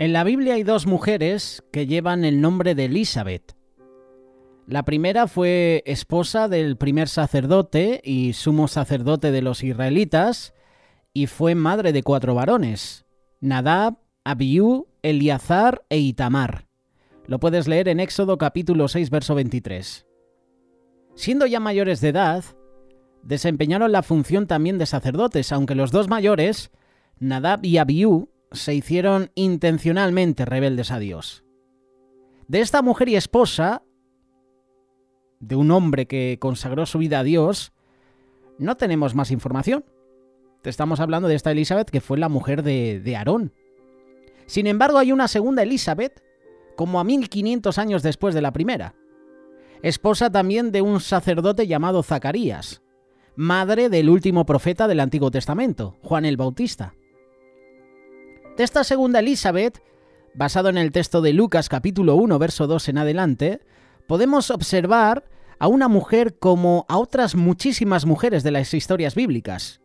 En la Biblia hay dos mujeres que llevan el nombre de Elisabet. La primera fue esposa del primer sacerdote y sumo sacerdote de los israelitas y fue madre de 4 varones: Nadab, Abiú, Eleazar e Itamar. Lo puedes leer en Éxodo capítulo 6, verso 23. Siendo ya mayores de edad, desempeñaron la función también de sacerdotes, aunque los dos mayores, Nadab y Abiú, se hicieron intencionalmente rebeldes a Dios. De esta mujer y esposa, de un hombre que consagró su vida a Dios, no tenemos más información. Te estamos hablando de esta Elisabet, que fue la mujer de Aarón. Sin embargo, hay una segunda Elisabet, como a 1500 años después de la primera, esposa también de un sacerdote llamado Zacarías, madre del último profeta del Antiguo Testamento, Juan el Bautista. De esta segunda Elisabet, basado en el texto de Lucas capítulo 1, verso 2 en adelante, podemos observar a una mujer como a otras muchísimas mujeres de las historias bíblicas.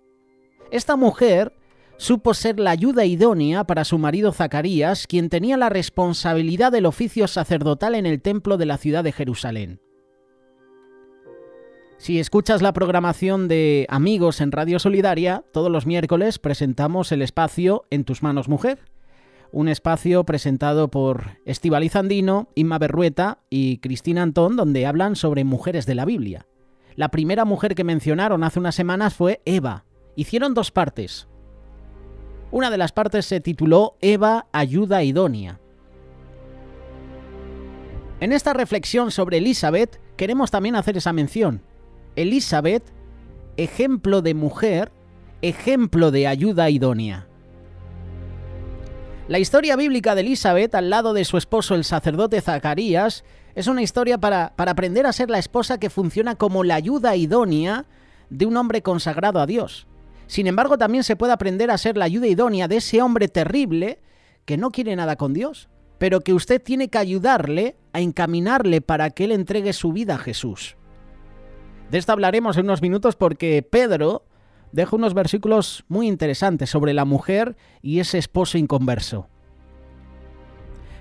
Esta mujer supo ser la ayuda idónea para su marido Zacarías, quien tenía la responsabilidad del oficio sacerdotal en el templo de la ciudad de Jerusalén. Si escuchas la programación de Amigos en Radio Solidaria, todos los miércoles presentamos el espacio En tus manos, mujer. Un espacio presentado por Estíbaliz Andino, Inma Berrueta y Cristina Antón, donde hablan sobre mujeres de la Biblia. La primera mujer que mencionaron hace unas semanas fue Eva. Hicieron 2 partes. Una de las partes se tituló Eva, ayuda idónea. En esta reflexión sobre Elisabet queremos también hacer esa mención. Elisabet, ejemplo de mujer, ejemplo de ayuda idónea. La historia bíblica de Elisabet, al lado de su esposo el sacerdote Zacarías, es una historia para aprender a ser la esposa que funciona como la ayuda idónea de un hombre consagrado a Dios. Sin embargo, también se puede aprender a ser la ayuda idónea de ese hombre terrible que no quiere nada con Dios, pero que usted tiene que ayudarle a encaminarle para que él entregue su vida a Jesús. De esto hablaremos en unos minutos porque Pedro deja unos versículos muy interesantes sobre la mujer y ese esposo inconverso.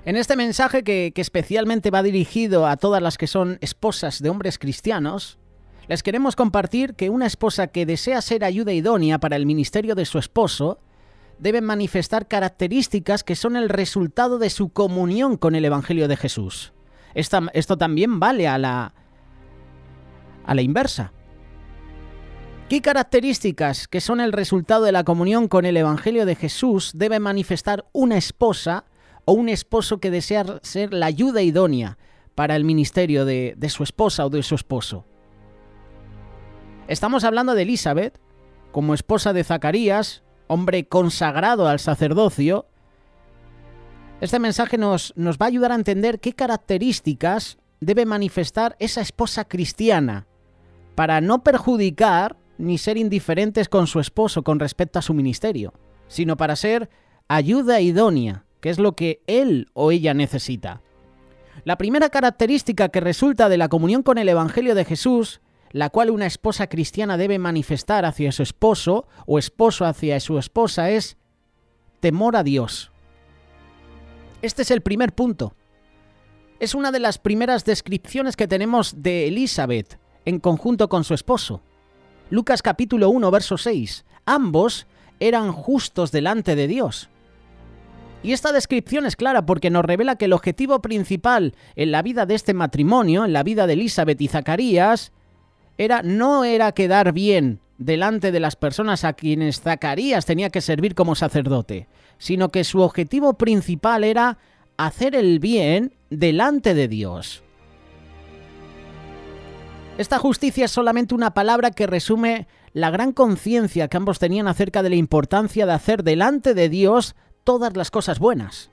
En este mensaje que especialmente va dirigido a todas las que son esposas de hombres cristianos, les queremos compartir que una esposa que desea ser ayuda idónea para el ministerio de su esposo debe manifestar características que son el resultado de su comunión con el Evangelio de Jesús. Esto también vale a la inversa. ¿Qué características que son el resultado de la comunión con el Evangelio de Jesús debe manifestar una esposa o un esposo que desea ser la ayuda idónea para el ministerio de su esposa o de su esposo? Estamos hablando de Elisabet como esposa de Zacarías, hombre consagrado al sacerdocio. Este mensaje nos va a ayudar a entender qué características debe manifestar esa esposa cristiana para no perjudicar ni ser indiferentes con su esposo con respecto a su ministerio, sino para ser ayuda idónea, que es lo que él o ella necesita. La primera característica que resulta de la comunión con el Evangelio de Jesús, la cual una esposa cristiana debe manifestar hacia su esposo o esposo hacia su esposa, es temor a Dios. Este es el primer punto. Es una de las primeras descripciones que tenemos de Elisabet en conjunto con su esposo. Lucas capítulo 1, verso 6. Ambos eran justos delante de Dios. Y esta descripción es clara porque nos revela que el objetivo principal en la vida de este matrimonio, en la vida de Elisabet y Zacarías, no era quedar bien delante de las personas a quienes Zacarías tenía que servir como sacerdote, sino que su objetivo principal era hacer el bien delante de Dios. Esta justicia es solamente una palabra que resume la gran conciencia que ambos tenían acerca de la importancia de hacer delante de Dios todas las cosas buenas.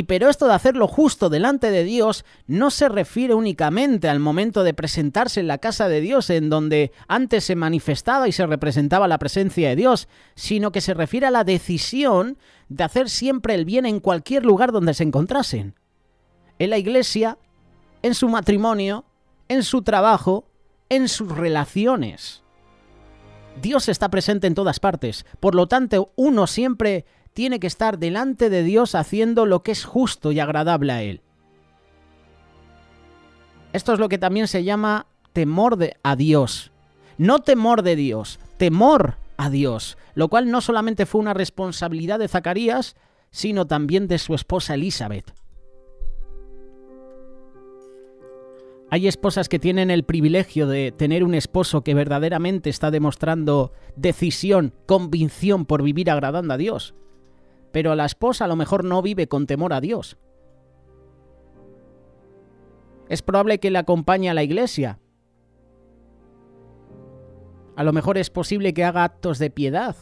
Pero esto de hacerlo justo delante de Dios no se refiere únicamente al momento de presentarse en la casa de Dios, en donde antes se manifestaba y se representaba la presencia de Dios, sino que se refiere a la decisión de hacer siempre el bien en cualquier lugar donde se encontrasen. En la iglesia, en su matrimonio, en su trabajo, en sus relaciones. Dios está presente en todas partes, por lo tanto, uno siempre tiene que estar delante de Dios haciendo lo que es justo y agradable a Él. Esto es lo que también se llama temor a Dios. No temor de Dios, temor a Dios, lo cual no solamente fue una responsabilidad de Zacarías, sino también de su esposa Elisabet. Hay esposas que tienen el privilegio de tener un esposo que verdaderamente está demostrando decisión, convicción por vivir agradando a Dios. Pero la esposa a lo mejor no vive con temor a Dios. Es probable que le acompañe a la iglesia. A lo mejor es posible que haga actos de piedad.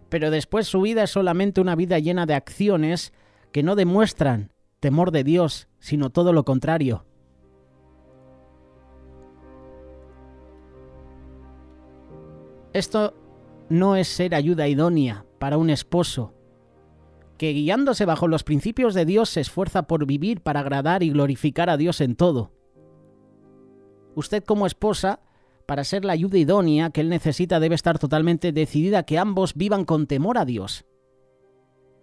Pero después su vida es solamente una vida llena de acciones que no demuestran temor de Dios, sino todo lo contrario. Esto no es ser ayuda idónea para un esposo que, guiándose bajo los principios de Dios, se esfuerza por vivir para agradar y glorificar a Dios en todo. Usted como esposa, para ser la ayuda idónea que Él necesita, debe estar totalmente decidida a que ambos vivan con temor a Dios,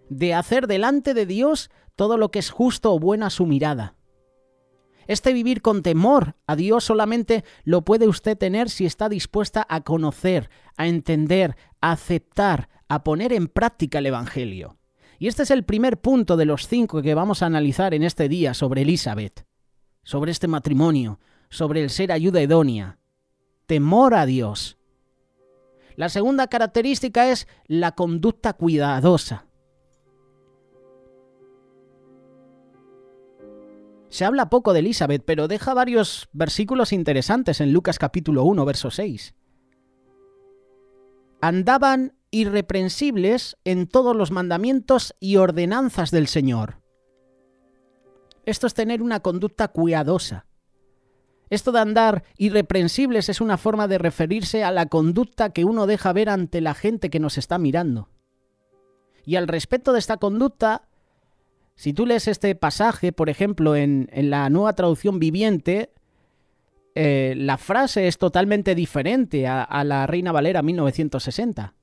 de hacer delante de Dios todo lo que es justo o bueno a su mirada. Este vivir con temor a Dios solamente lo puede usted tener si está dispuesta a conocer, a entender, a aceptar, a poner en práctica el Evangelio. Y este es el primer punto de los 5 que vamos a analizar en este día sobre Elisabet, sobre este matrimonio, sobre el ser ayuda idónea. Temor a Dios. La segunda característica es la conducta cuidadosa. Se habla poco de Elisabet, pero deja varios versículos interesantes en Lucas capítulo 1, verso 6. Andaban irreprensibles en todos los mandamientos y ordenanzas del Señor. Esto es tener una conducta cuidadosa. Esto de andar irreprensibles es una forma de referirse a la conducta que uno deja ver ante la gente que nos está mirando. Y al respecto de esta conducta, si tú lees este pasaje, por ejemplo, en la Nueva Traducción Viviente, la frase es totalmente diferente a la Reina Valera 1960.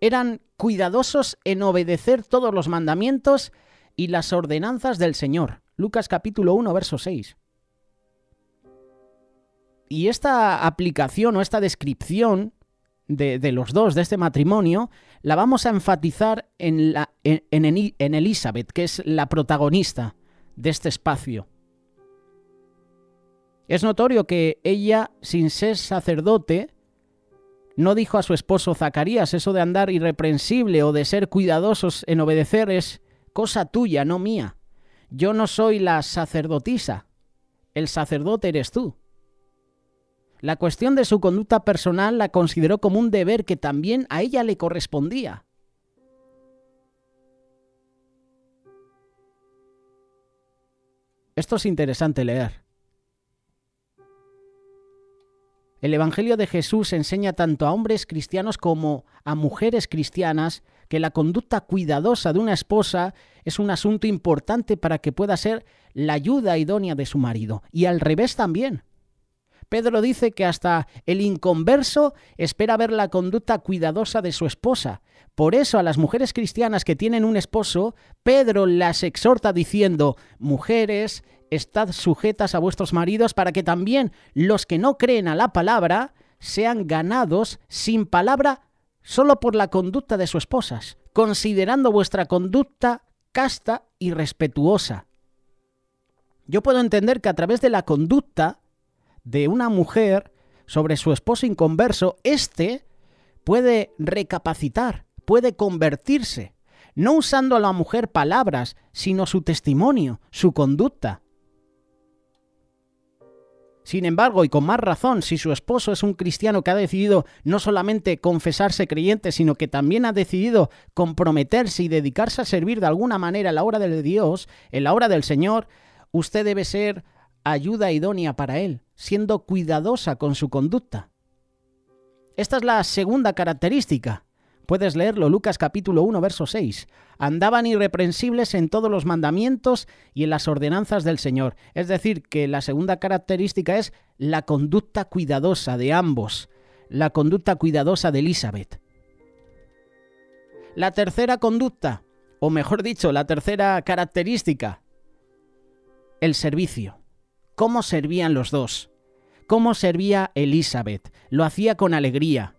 Eran cuidadosos en obedecer todos los mandamientos y las ordenanzas del Señor. Lucas capítulo 1, verso 6. Y esta aplicación o esta descripción de los dos, de este matrimonio, la vamos a enfatizar en Elisabet, que es la protagonista de este espacio. Es notorio que ella, sin ser sacerdote, no dijo a su esposo Zacarías: eso de andar irreprensible o de ser cuidadosos en obedecer es cosa tuya, no mía. Yo no soy la sacerdotisa, el sacerdote eres tú. La cuestión de su conducta personal la consideró como un deber que también a ella le correspondía. Esto es interesante leer. El Evangelio de Jesús enseña tanto a hombres cristianos como a mujeres cristianas que la conducta cuidadosa de una esposa es un asunto importante para que pueda ser la ayuda idónea de su marido. Y al revés también. Pedro dice que hasta el inconverso espera ver la conducta cuidadosa de su esposa. Por eso a las mujeres cristianas que tienen un esposo, Pedro las exhorta diciendo: mujeres, estad sujetas a vuestros maridos para que también los que no creen a la palabra sean ganados sin palabra solo por la conducta de sus esposas, considerando vuestra conducta casta y respetuosa. Yo puedo entender que a través de la conducta de una mujer sobre su esposo inconverso, éste puede recapacitar, puede convertirse, no usando a la mujer palabras, sino su testimonio, su conducta. Sin embargo, y con más razón, si su esposo es un cristiano que ha decidido no solamente confesarse creyente, sino que también ha decidido comprometerse y dedicarse a servir de alguna manera en la obra de Dios, en la obra del Señor, usted debe ser ayuda idónea para él, siendo cuidadosa con su conducta. Esta es la segunda característica. Puedes leerlo, Lucas capítulo 1, verso 6. Andaban irreprensibles en todos los mandamientos y en las ordenanzas del Señor. Es decir, que la segunda característica es la conducta cuidadosa de ambos, la conducta cuidadosa de Elisabet. La tercera conducta, o mejor dicho, la tercera característica, el servicio. ¿Cómo servían los dos? ¿Cómo servía Elizabeth? Lo hacía con alegría.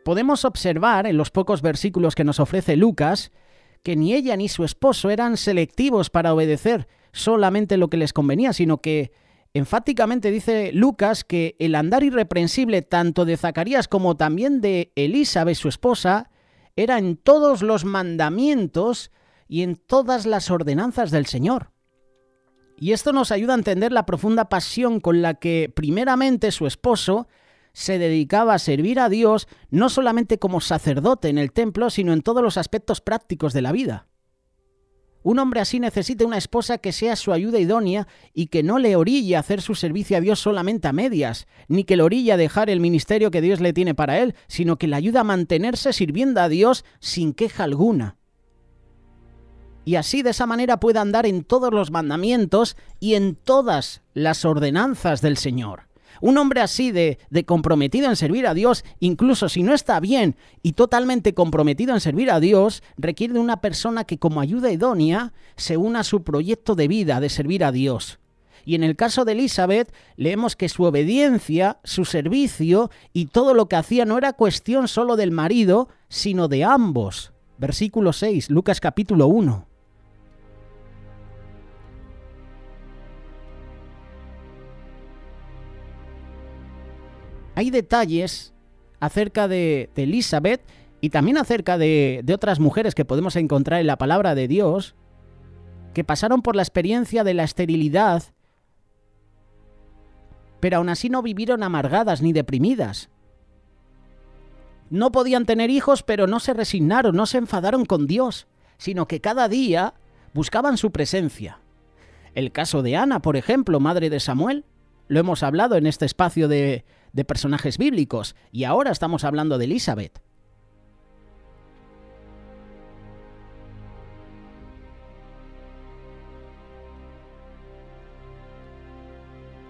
Podemos observar en los pocos versículos que nos ofrece Lucas que ni ella ni su esposo eran selectivos para obedecer solamente lo que les convenía, sino que enfáticamente dice Lucas que el andar irreprensible tanto de Zacarías como también de Elizabeth, su esposa, era en todos los mandamientos y en todas las ordenanzas del Señor. Y esto nos ayuda a entender la profunda pasión con la que primeramente su esposo se dedicaba a servir a Dios, no solamente como sacerdote en el templo, sino en todos los aspectos prácticos de la vida. Un hombre así necesita una esposa que sea su ayuda idónea y que no le orille a hacer su servicio a Dios solamente a medias, ni que le orille a dejar el ministerio que Dios le tiene para él, sino que le ayuda a mantenerse sirviendo a Dios sin queja alguna. Y así de esa manera puede andar en todos los mandamientos y en todas las ordenanzas del Señor. Un hombre así de comprometido en servir a Dios, incluso si no está bien y totalmente comprometido en servir a Dios, requiere de una persona que como ayuda idónea se una a su proyecto de vida de servir a Dios. Y en el caso de Elizabeth, leemos que su obediencia, su servicio y todo lo que hacía no era cuestión solo del marido, sino de ambos. Versículo 6, Lucas capítulo 1. Hay detalles acerca de Elizabeth y también acerca de otras mujeres que podemos encontrar en la palabra de Dios que pasaron por la experiencia de la esterilidad, pero aún así no vivieron amargadas ni deprimidas. No podían tener hijos, pero no se resignaron, no se enfadaron con Dios, sino que cada día buscaban su presencia. El caso de Ana, por ejemplo, madre de Samuel, lo hemos hablado en este espacio de personajes bíblicos, y ahora estamos hablando de Elizabeth.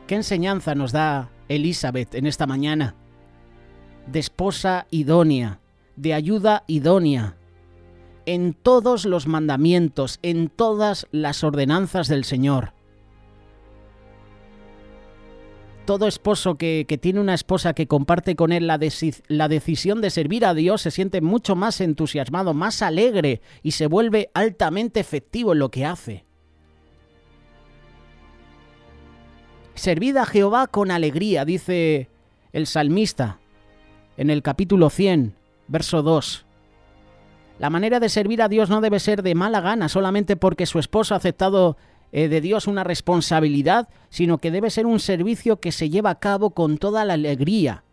¿Qué enseñanza nos da Elizabeth en esta mañana? De esposa idónea, de ayuda idónea, en todos los mandamientos, en todas las ordenanzas del Señor. Todo esposo que tiene una esposa que comparte con él la decisión de servir a Dios se siente mucho más entusiasmado, más alegre y se vuelve altamente efectivo en lo que hace. Servid a Jehová con alegría, dice el salmista en el capítulo 100, verso 2. La manera de servir a Dios no debe ser de mala gana solamente porque su esposo ha aceptado de Dios una responsabilidad, sino que debe ser un servicio que se lleva a cabo con toda la alegría,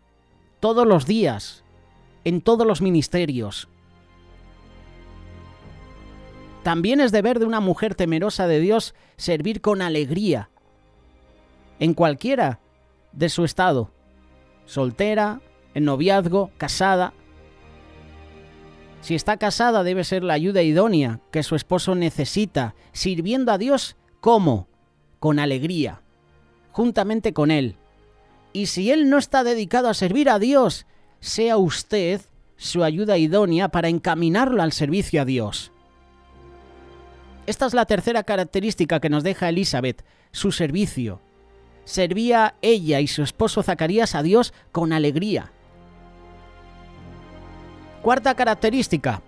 todos los días, en todos los ministerios. También es deber de una mujer temerosa de Dios servir con alegría, en cualquiera de su estado, soltera, en noviazgo, casada. Si está casada debe ser la ayuda idónea que su esposo necesita, sirviendo a Dios. ¿Cómo? Con alegría, juntamente con él. Y si él no está dedicado a servir a Dios, sea usted su ayuda idónea para encaminarlo al servicio a Dios. Esta es la tercera característica que nos deja Elizabeth, su servicio. Servía ella y su esposo Zacarías a Dios con alegría. Cuarta característica,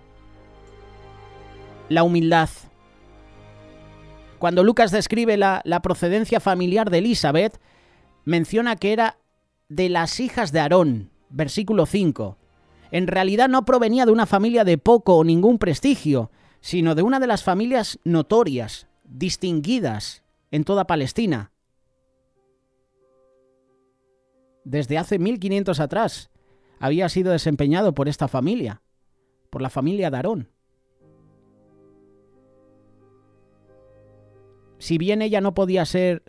la humildad. Cuando Lucas describe la procedencia familiar de Elizabeth, menciona que era de las hijas de Aarón, versículo 5. En realidad no provenía de una familia de poco o ningún prestigio, sino de una de las familias notorias, distinguidas en toda Palestina. Desde hace 1500 atrás había sido desempeñado por esta familia, por la familia de Aarón. Si bien ella no podía ser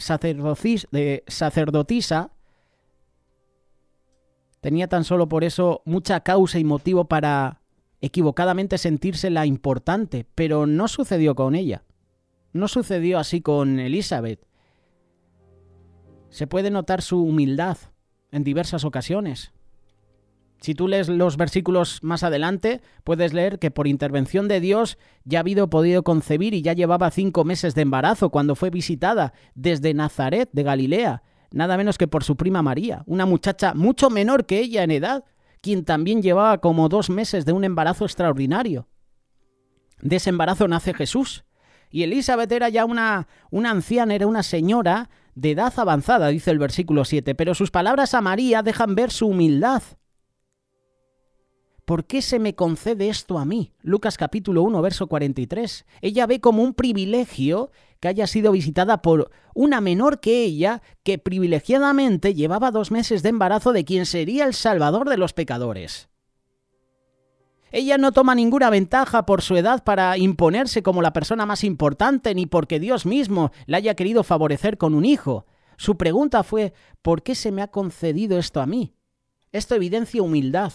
sacerdotisa, tenía tan solo por eso mucha causa y motivo para equivocadamente sentirse la importante, pero no sucedió con ella. No sucedió así con Elizabeth. Se puede notar su humildad en diversas ocasiones. Si tú lees los versículos más adelante, puedes leer que por intervención de Dios ya ha podido concebir y ya llevaba 5 meses de embarazo cuando fue visitada desde Nazaret de Galilea, nada menos que por su prima María, una muchacha mucho menor que ella en edad, quien también llevaba como 2 meses de un embarazo extraordinario. De ese embarazo nace Jesús. Y Elizabeth era ya una anciana, era una señora de edad avanzada, dice el versículo 7, pero sus palabras a María dejan ver su humildad. ¿Por qué se me concede esto a mí? Lucas capítulo 1, verso 43. Ella ve como un privilegio que haya sido visitada por una menor que ella, que privilegiadamente llevaba 2 meses de embarazo de quien sería el Salvador de los pecadores. Ella no toma ninguna ventaja por su edad para imponerse como la persona más importante, ni porque Dios mismo la haya querido favorecer con un hijo. Su pregunta fue, ¿por qué se me ha concedido esto a mí? Esto evidencia humildad.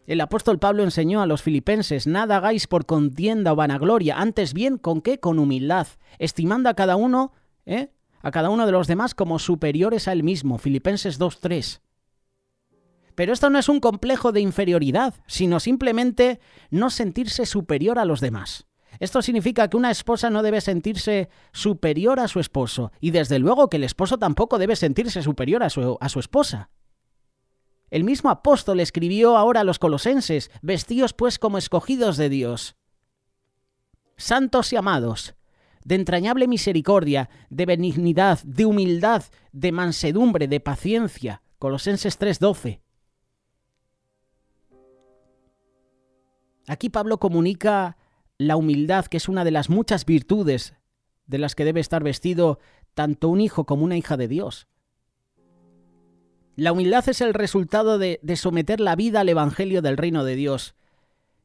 El apóstol Pablo enseñó a los filipenses, nada hagáis por contienda o vanagloria, antes bien, ¿con qué? Con humildad, estimando a cada uno de los demás como superiores a él mismo. Filipenses 2:3. Pero esto no es un complejo de inferioridad, sino simplemente no sentirse superior a los demás. Esto significa que una esposa no debe sentirse superior a su esposo, y desde luego que el esposo tampoco debe sentirse superior a su esposa. El mismo apóstol escribió ahora a los colosenses, vestíos pues como escogidos de Dios, santos y amados, de entrañable misericordia, de benignidad, de humildad, de mansedumbre, de paciencia. Colosenses 3:12. Aquí Pablo comunica la humildad, que es una de las muchas virtudes de las que debe estar vestido tanto un hijo como una hija de Dios. La humildad es el resultado de someter la vida al evangelio del reino de Dios,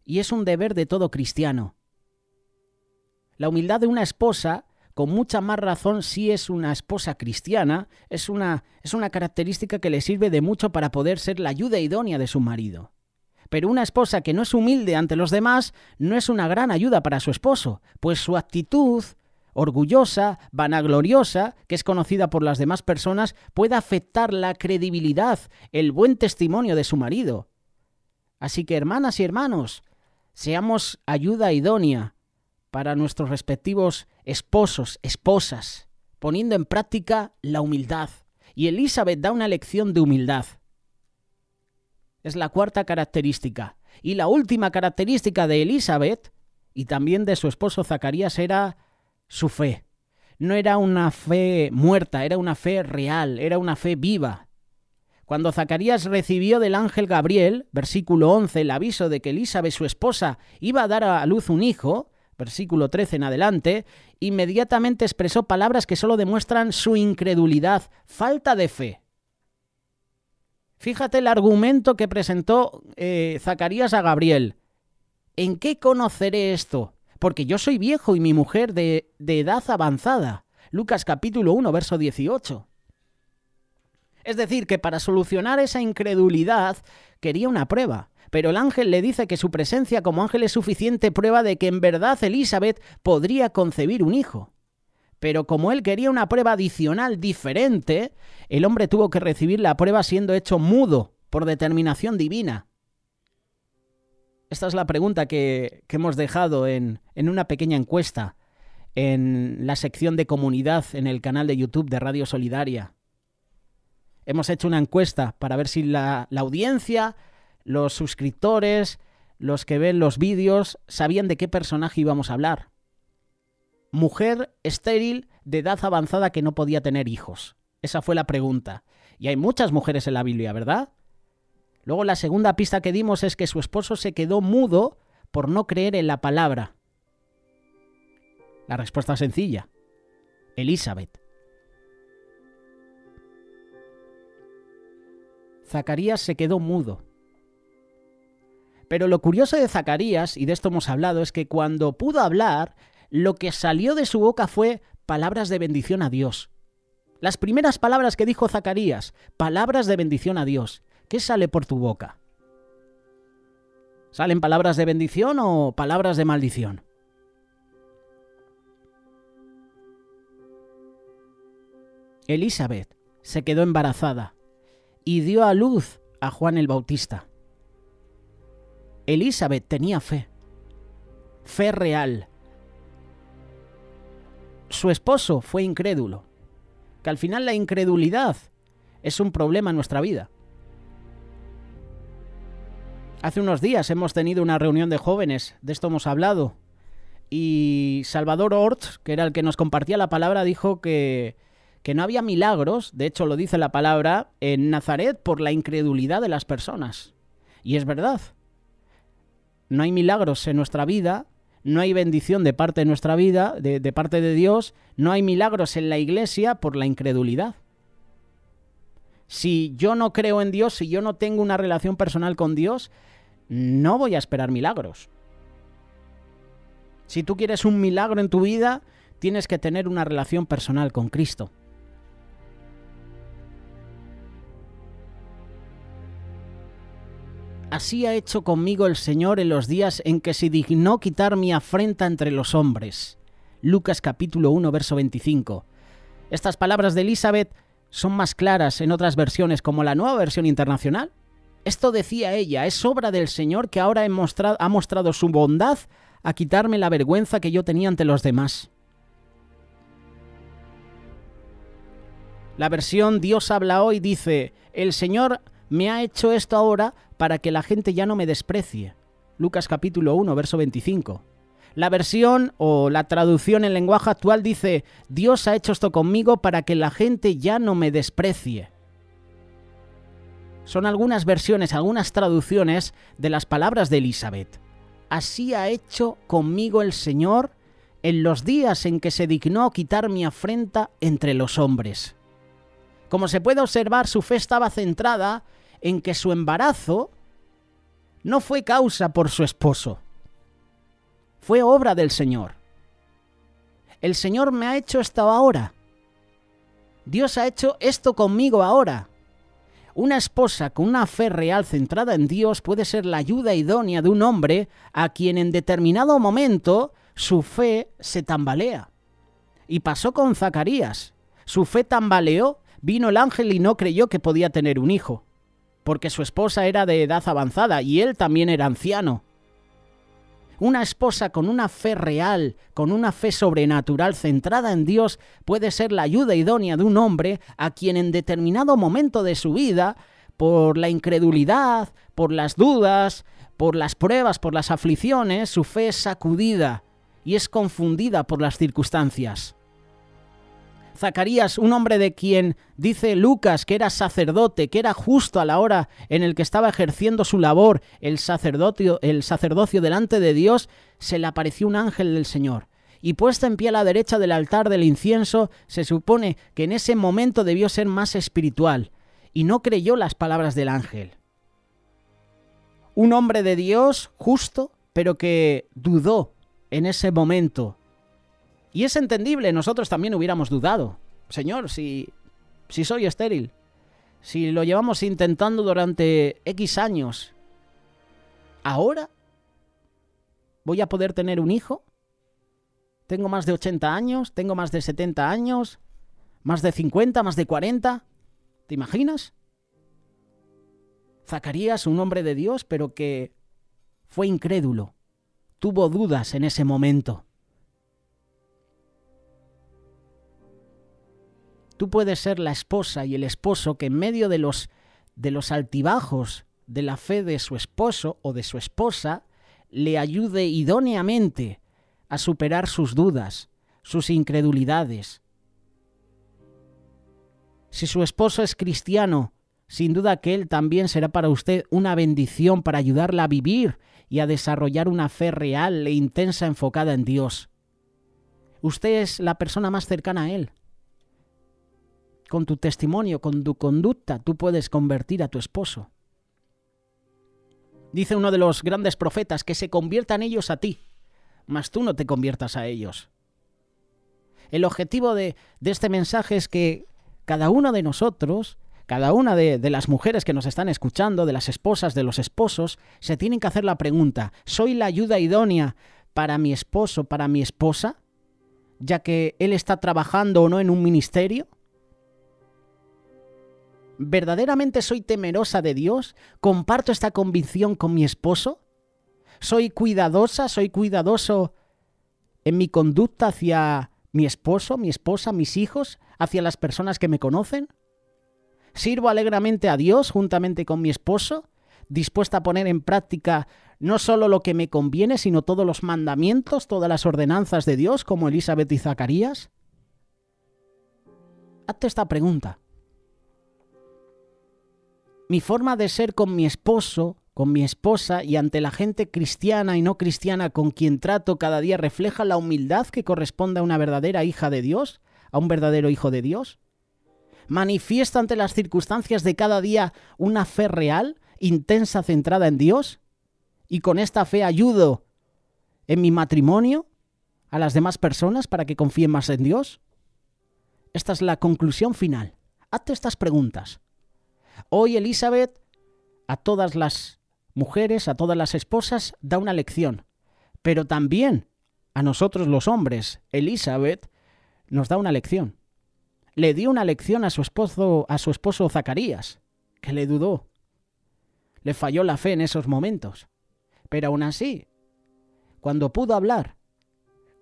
y es un deber de todo cristiano. La humildad de una esposa, con mucha más razón si es una esposa cristiana, es una característica que le sirve de mucho para poder ser la ayuda idónea de su marido. Pero una esposa que no es humilde ante los demás no es una gran ayuda para su esposo, pues su actitud orgullosa, vanagloriosa, que es conocida por las demás personas, puede afectar la credibilidad, el buen testimonio de su marido. Así que, hermanas y hermanos, seamos ayuda idónea para nuestros respectivos esposos, esposas, poniendo en práctica la humildad. Y Elizabeth da una lección de humildad. Es la 4ª característica. Y la última característica de Elizabeth, y también de su esposo Zacarías, era su fe. No era una fe muerta, era una fe real, era una fe viva. Cuando Zacarías recibió del ángel Gabriel, versículo 11, el aviso de que Elizabeth, su esposa, iba a dar a luz un hijo, versículo 13 en adelante, inmediatamente expresó palabras que solo demuestran su incredulidad, falta de fe. Fíjate el argumento que presentó Zacarías a Gabriel. ¿En qué conoceré esto? Porque yo soy viejo y mi mujer de edad avanzada. Lucas capítulo 1, verso 18. Es decir, que para solucionar esa incredulidad quería una prueba. Pero el ángel le dice que su presencia como ángel es suficiente prueba de que en verdad Elizabeth podría concebir un hijo. Pero como él quería una prueba adicional diferente, el hombre tuvo que recibir la prueba siendo hecho mudo por determinación divina. Esta es la pregunta que hemos dejado en una pequeña encuesta en la sección de comunidad en el canal de YouTube de Radio Solidaria. Hemos hecho una encuesta para ver si la audiencia, los suscriptores, los que ven los vídeos, sabían de qué personaje íbamos a hablar. Mujer estéril de edad avanzada que no podía tener hijos. Esa fue la pregunta. Y hay muchas mujeres en la Biblia, ¿verdad? Luego la segunda pista que dimos es que su esposo se quedó mudo por no creer en la palabra. La respuesta es sencilla. Elizabeth. Zacarías se quedó mudo. Pero lo curioso de Zacarías, y de esto hemos hablado, es que cuando pudo hablar, lo que salió de su boca fue palabras de bendición a Dios. Las primeras palabras que dijo Zacarías, palabras de bendición a Dios. ¿Qué sale por tu boca? ¿Salen palabras de bendición o palabras de maldición? Elizabeth se quedó embarazada y dio a luz a Juan el Bautista. Elizabeth tenía fe, fe real. Su esposo fue incrédulo, que al final la incredulidad es un problema en nuestra vida. Hace unos días hemos tenido una reunión de jóvenes, de esto hemos hablado, y Salvador Orts, que era el que nos compartía la palabra, dijo que no había milagros, de hecho lo dice la palabra, en Nazaret por la incredulidad de las personas. Y es verdad. No hay milagros en nuestra vida, no hay bendición de parte de nuestra vida, de parte de Dios, no hay milagros en la iglesia por la incredulidad. Si yo no creo en Dios, si yo no tengo una relación personal con Dios, no voy a esperar milagros. Si tú quieres un milagro en tu vida, tienes que tener una relación personal con Cristo. Así ha hecho conmigo el Señor en los días en que se dignó quitar mi afrenta entre los hombres. Lucas capítulo 1, verso 25. Estas palabras de Elizabeth son más claras en otras versiones, como la Nueva Versión Internacional. Esto decía ella: es obra del Señor que ahora ha mostrado su bondad a quitarme la vergüenza que yo tenía ante los demás. La versión Dios habla hoy dice: el Señor me ha hecho esto ahora para que la gente ya no me desprecie. Lucas capítulo 1, verso 25. La versión o la traducción en lenguaje actual dice: Dios ha hecho esto conmigo para que la gente ya no me desprecie. Son algunas versiones, algunas traducciones de las palabras de Elizabeth. Así ha hecho conmigo el Señor en los días en que se dignó quitar mi afrenta entre los hombres. Como se puede observar, su fe estaba centrada en que su embarazo no fue causa por su esposo. Fue obra del Señor. El Señor me ha hecho esto ahora. Dios ha hecho esto conmigo ahora. Una esposa con una fe real centrada en Dios puede ser la ayuda idónea de un hombre a quien en determinado momento su fe se tambalea. Y pasó con Zacarías. Su fe tambaleó, vino el ángel y no creyó que podía tener un hijo, porque su esposa era de edad avanzada y él también era anciano. Una esposa con una fe real, con una fe sobrenatural centrada en Dios, puede ser la ayuda idónea de un hombre a quien en determinado momento de su vida, por la incredulidad, por las dudas, por las pruebas, por las aflicciones, su fe es sacudida y es confundida por las circunstancias. Zacarías, un hombre de quien dice Lucas que era sacerdote, que era justo a la hora en el que estaba ejerciendo su labor, el sacerdocio delante de Dios, se le apareció un ángel del Señor. Y puesta en pie a la derecha del altar del incienso, se supone que en ese momento debió ser más espiritual, y no creyó las palabras del ángel. Un hombre de Dios justo, pero que dudó en ese momento. Y es entendible, nosotros también hubiéramos dudado. Señor, si soy estéril, si lo llevamos intentando durante X años, ¿ahora voy a poder tener un hijo? Tengo más de 80 años, tengo más de 70 años, más de 50, más de 40. ¿Te imaginas? Zacarías, un hombre de Dios, pero que fue incrédulo, tuvo dudas en ese momento. Tú puedes ser la esposa y el esposo que en medio de los altibajos de la fe de su esposo o de su esposa le ayude idóneamente a superar sus dudas, sus incredulidades. Si su esposo es cristiano, sin duda que él también será para usted una bendición para ayudarla a vivir y a desarrollar una fe real e intensa enfocada en Dios. Usted es la persona más cercana a él. Con tu testimonio, con tu conducta, tú puedes convertir a tu esposo. Dice uno de los grandes profetas que se conviertan ellos a ti, mas tú no te conviertas a ellos. El objetivo de este mensaje es que cada uno de nosotros, cada una de las mujeres que nos están escuchando, de las esposas, de los esposos, se tienen que hacer la pregunta: ¿soy la ayuda idónea para mi esposo, para mi esposa, ya que él está trabajando o no en un ministerio? ¿Verdaderamente soy temerosa de Dios? ¿Comparto esta convicción con mi esposo? ¿Soy cuidadosa, soy cuidadoso en mi conducta hacia mi esposo, mi esposa, mis hijos, hacia las personas que me conocen? ¿Sirvo alegremente a Dios juntamente con mi esposo, dispuesta a poner en práctica no solo lo que me conviene, sino todos los mandamientos, todas las ordenanzas de Dios, como Elizabeth y Zacarías? Hazte esta pregunta. Mi forma de ser con mi esposo, con mi esposa y ante la gente cristiana y no cristiana con quien trato cada día refleja la humildad que corresponde a una verdadera hija de Dios, a un verdadero hijo de Dios. ¿Manifiesto ante las circunstancias de cada día una fe real, intensa, centrada en Dios? ¿Y con esta fe ayudo en mi matrimonio a las demás personas para que confíen más en Dios? Esta es la conclusión final. Hazte estas preguntas. Hoy Elizabeth a todas las mujeres, a todas las esposas, da una lección. Pero también a nosotros los hombres, Elizabeth nos da una lección. Le dio una lección a su esposo Zacarías, que le dudó. Le falló la fe en esos momentos. Pero aún así, cuando pudo hablar,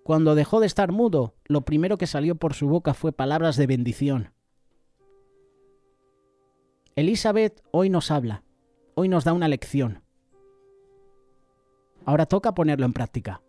cuando dejó de estar mudo, lo primero que salió por su boca fue palabras de bendición. Elizabeth hoy nos habla, hoy nos da una lección. Ahora toca ponerlo en práctica.